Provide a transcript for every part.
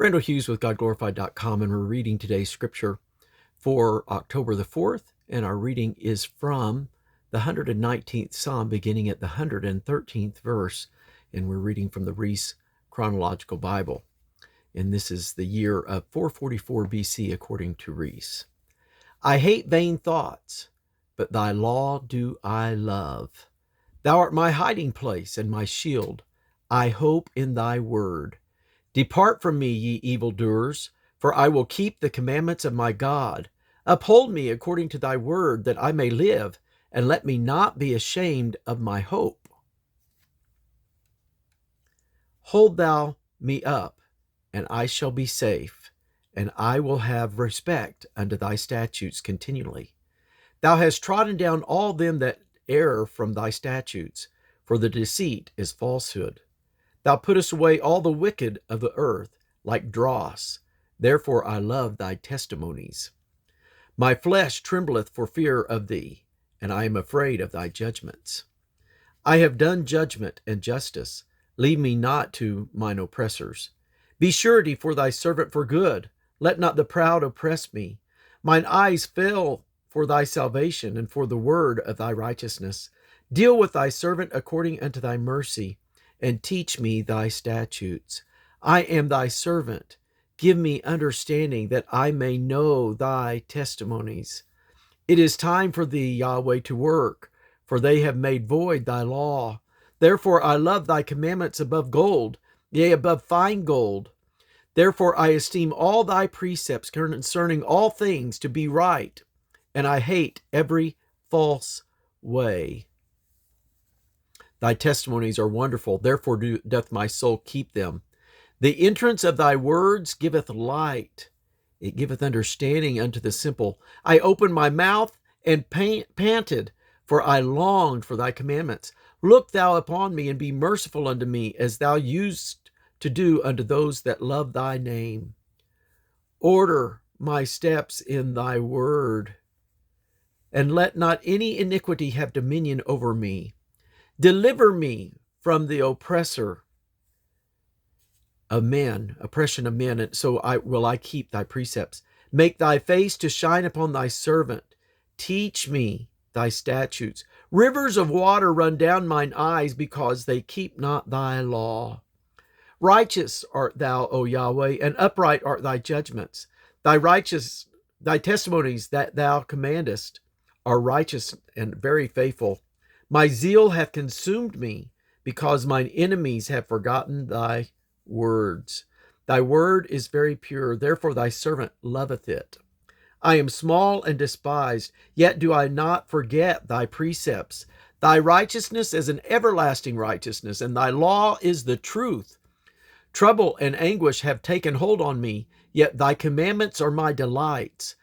Randall Hughes with GodGlorified.com, and we're reading today's scripture for October the 4th, and our reading is from the 119th Psalm, beginning at the 113th verse, and we're reading from the Reese Chronological Bible, and this is the year of 444 BC according to Reese. I hate vain thoughts, but thy law do I love. Thou art my hiding place and my shield. I hope in thy word. Depart from me, ye evildoers, for I will keep the commandments of my God. Uphold me according to thy word, that I may live, and let me not be ashamed of my hope. Hold thou me up, and I shall be safe, and I will have respect unto thy statutes continually. Thou hast trodden down all them that err from thy statutes, for the deceit is falsehood. Thou puttest away all the wicked of the earth like dross. Therefore I love thy testimonies. My flesh trembleth for fear of thee, and I am afraid of thy judgments. I have done judgment and justice. Leave me not to mine oppressors. Be surety for thy servant for good. Let not the proud oppress me. Mine eyes fail for thy salvation and for the word of thy righteousness. Deal with thy servant according unto thy mercy, and teach me thy statutes. I am thy servant. Give me understanding that I may know thy testimonies. It is time for thee, Yahweh, to work, for they have made void thy law. Therefore I love thy commandments above gold, yea, above fine gold. Therefore I esteem all thy precepts concerning all things to be right, and I hate every false way. Thy testimonies are wonderful, therefore doth my soul keep them. The entrance of thy words giveth light. It giveth understanding unto the simple. I opened my mouth and panted, for I longed for thy commandments. Look thou upon me, and be merciful unto me, as thou used to do unto those that love thy name. Order my steps in thy word, and let not any iniquity have dominion over me. Deliver me from the oppression of men, and so I keep thy precepts. Make thy face to shine upon thy servant. Teach me thy statutes. Rivers of water run down mine eyes, because they keep not thy law. Righteous art thou, O Yahweh, and upright are thy judgments. Thy testimonies that thou commandest are righteous and very faithful. My zeal hath consumed me, because mine enemies have forgotten thy words. Thy word is very pure, therefore thy servant loveth it. I am small and despised, yet do I not forget thy precepts. Thy righteousness is an everlasting righteousness, and thy law is the truth. Trouble and anguish have taken hold on me, yet thy commandments are my delights.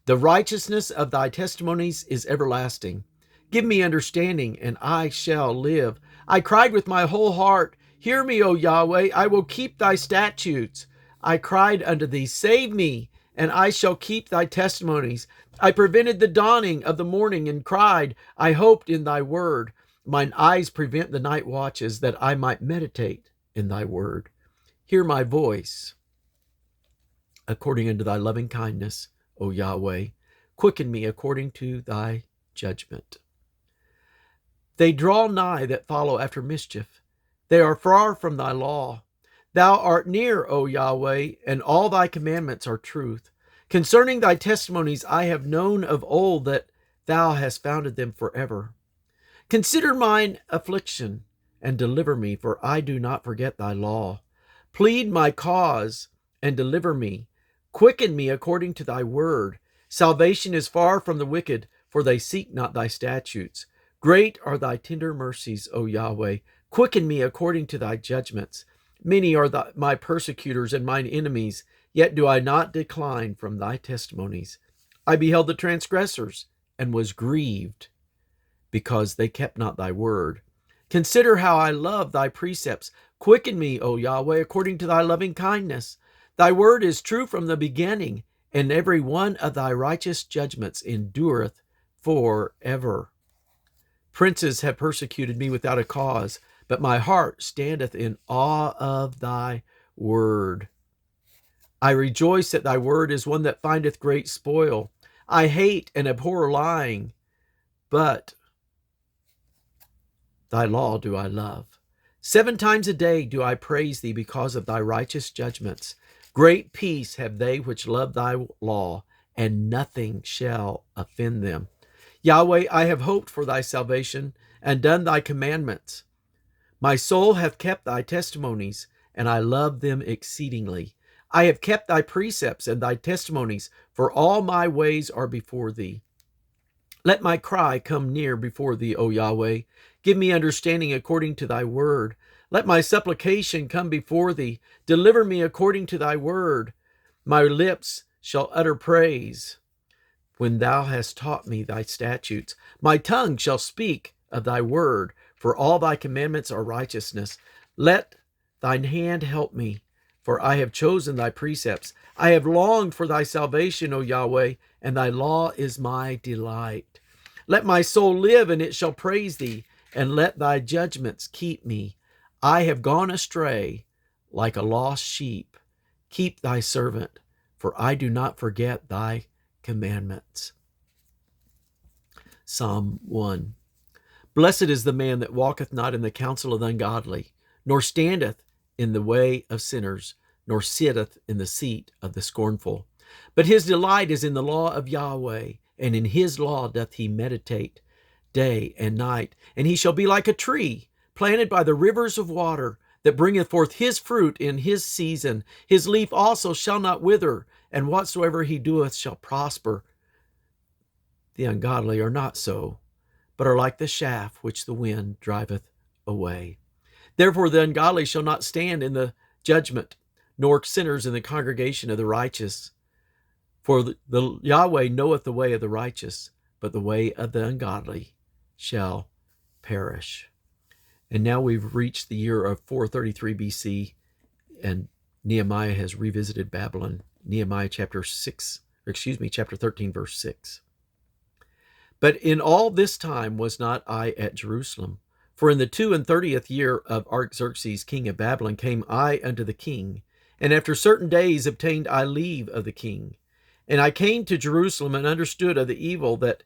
The righteousness of thy testimonies is everlasting. Give me understanding, and I shall live. I cried with my whole heart, hear me, O Yahweh, I will keep thy statutes. I cried unto thee, save me, and I shall keep thy testimonies. I prevented the dawning of the morning and cried, I hoped in thy word. Mine eyes prevent the night watches, that I might meditate in thy word. Hear my voice, according unto thy loving kindness, O Yahweh. Quicken me according to thy judgment. They draw nigh that follow after mischief. They are far from thy law. Thou art near, O Yahweh, and all thy commandments are truth. Concerning thy testimonies I have known of old, that thou hast founded them forever. Consider mine affliction, and deliver me, for I do not forget thy law. Plead my cause, and deliver me. Quicken me according to thy word. Salvation is far from the wicked, for they seek not thy statutes. Great are thy tender mercies, O Yahweh. Quicken me according to thy judgments. Many are my persecutors and mine enemies, yet do I not decline from thy testimonies. I beheld the transgressors, and was grieved, because they kept not thy word. Consider how I love thy precepts. Quicken me, O Yahweh, according to thy loving kindness. Thy word is true from the beginning, and every one of thy righteous judgments endureth forever. Princes have persecuted me without a cause, but my heart standeth in awe of thy word. I rejoice that thy word is one that findeth great spoil. I hate and abhor lying, but thy law do I love. 7 times a day do I praise thee because of thy righteous judgments. Great peace have they which love thy law, and nothing shall offend them. Yahweh, I have hoped for thy salvation, and done thy commandments. My soul hath kept thy testimonies, and I love them exceedingly. I have kept thy precepts and thy testimonies, for all my ways are before thee. Let my cry come near before thee, O Yahweh. Give me understanding according to thy word. Let my supplication come before thee. Deliver me according to thy word. My lips shall utter praise when thou hast taught me thy statutes. My tongue shall speak of thy word, for all thy commandments are righteousness. Let thine hand help me, for I have chosen thy precepts. I have longed for thy salvation, O Yahweh, and thy law is my delight. Let my soul live, and it shall praise thee, and let thy judgments keep me. I have gone astray like a lost sheep. Keep thy servant, for I do not forget thy commandments. Psalm 1. Blessed is the man that walketh not in the counsel of the ungodly, nor standeth in the way of sinners, nor sitteth in the seat of the scornful. But his delight is in the law of Yahweh, and in his law doth he meditate day and night. And he shall be like a tree planted by the rivers of water, that bringeth forth his fruit in his season. His leaf also shall not wither, and whatsoever he doeth shall prosper. The ungodly are not so, but are like the chaff which the wind driveth away. Therefore the ungodly shall not stand in the judgment, nor sinners in the congregation of the righteous. For the Yahweh knoweth the way of the righteous, but the way of the ungodly shall perish. And now we've reached the year of 433 BC, and Nehemiah has revisited Babylon. Nehemiah chapter 13, verse 6. But in all this time was not I at Jerusalem. For in the 32nd year of Artaxerxes king of Babylon came I unto the king, and after certain days obtained I leave of the king. And I came to Jerusalem, and understood of the evil that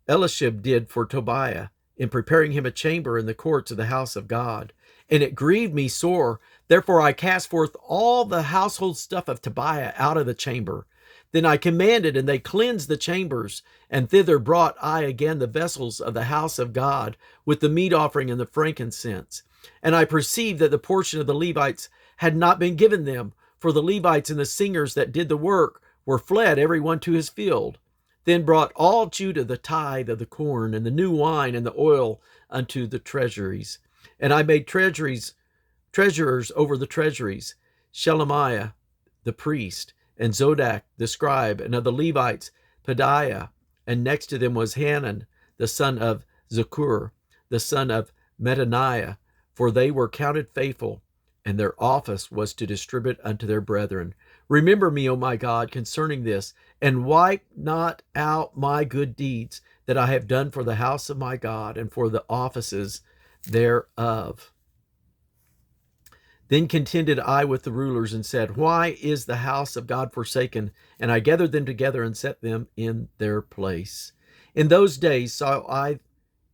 Eliashib did for Tobiah, in preparing him a chamber in the courts of the house of God. And it grieved me sore. Therefore I cast forth all the household stuff of Tobiah out of the chamber. Then I commanded, and they cleansed the chambers, and thither brought I again the vessels of the house of God, with the meat offering and the frankincense. And I perceived that the portion of the Levites had not been given them, for the Levites and the singers that did the work were fled every one to his field. Then brought all Judah the tithe of the corn, and the new wine, and the oil unto the treasuries. And I made treasurers over the treasuries, Shelemiah the priest, and Zodak the scribe, and of the Levites, Pedaiah. And next to them was Hanan, the son of Zakur, the son of Mattaniah, for they were counted faithful, and their office was to distribute unto their brethren. Remember me, O my God, concerning this, and wipe not out my good deeds that I have done for the house of my God, and for the offices thereof. Then contended I with the rulers, and said, Why is the house of God forsaken? And I gathered them together, and set them in their place. In those days saw I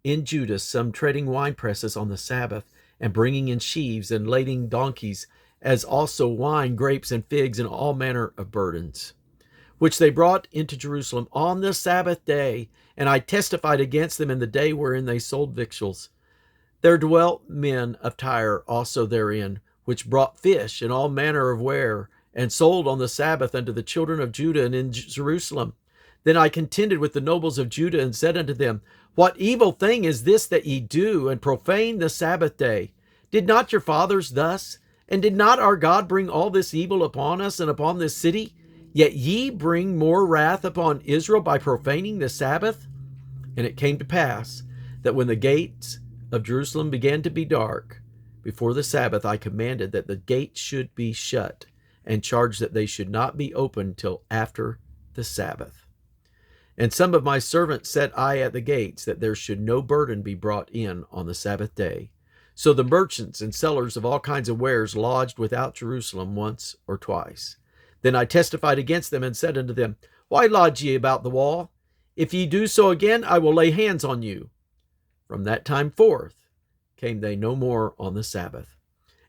in Judah some treading winepresses on the Sabbath, and bringing in sheaves, and lading donkeys, as also wine, grapes, and figs, and all manner of burdens, which they brought into Jerusalem on the Sabbath day. And I testified against them in the day wherein they sold victuals. There dwelt men of Tyre also therein, which brought fish and all manner of ware, and sold on the Sabbath unto the children of Judah and in Jerusalem. Then I contended with the nobles of Judah, and said unto them, What evil thing is this that ye do, and profane the Sabbath day? Did not your fathers thus? And did not our God bring all this evil upon us and upon this city? Yet ye bring more wrath upon Israel by profaning the Sabbath? And it came to pass that when the gates of Jerusalem began to be dark before the Sabbath, I commanded that the gates should be shut, and charged that they should not be opened till after the Sabbath. And some of my servants set I at the gates, that there should no burden be brought in on the Sabbath day. So the merchants and sellers of all kinds of wares lodged without Jerusalem once or twice. Then I testified against them and said unto them, Why lodge ye about the wall? If ye do so again, I will lay hands on you. From that time forth came they no more on the Sabbath.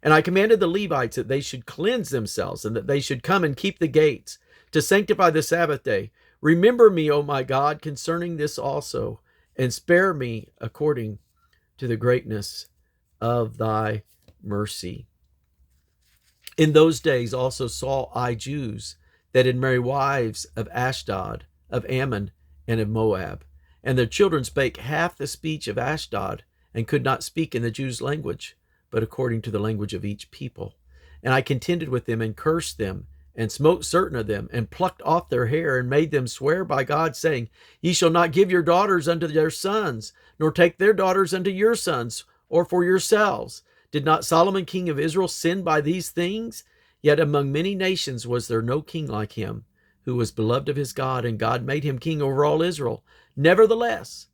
And I commanded the Levites that they should cleanse themselves, and that they should come and keep the gates, to sanctify the Sabbath day. Remember me, O my God, concerning this also, and spare me according to the greatness of thy mercy. In those days also saw I Jews that had married wives of Ashdod, of Ammon, and of Moab. And their children spake half the speech of Ashdod, and could not speak in the Jews' language, but according to the language of each people. And I contended with them, and cursed them, and smote certain of them, and plucked off their hair, and made them swear by God, saying, Ye shall not give your daughters unto their sons, nor take their daughters unto your sons, or for yourselves. Did not Solomon king of Israel sin by these things? Yet among many nations was there no king like him, who was beloved of his God, and God made him king over all Israel. Nevertheless,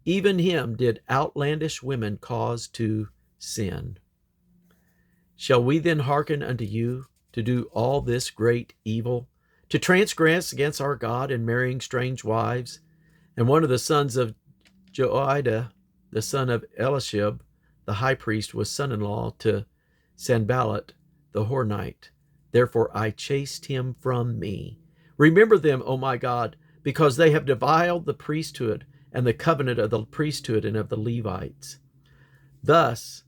even him did outlandish women cause to sin. Shall we then hearken unto you to do all this great evil, to transgress against our God in marrying strange wives? And one of the sons of Joiada, the son of Eliashib, the high priest, was son-in-law to Sanballat the Hornite. Therefore I chased him from me. Remember them, O my God, because they have defiled the priesthood and the covenant of the priesthood and of the Levites. Thus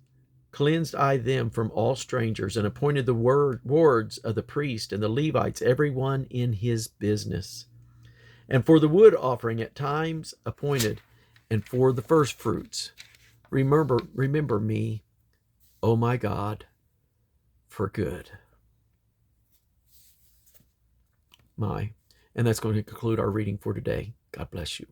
cleansed I them from all strangers, and appointed the wards of the priest and the Levites, every one in his business. And for the wood offering at times appointed, and for the first fruits, remember me, O my God, for good. And that's going to conclude our reading for today. God bless you.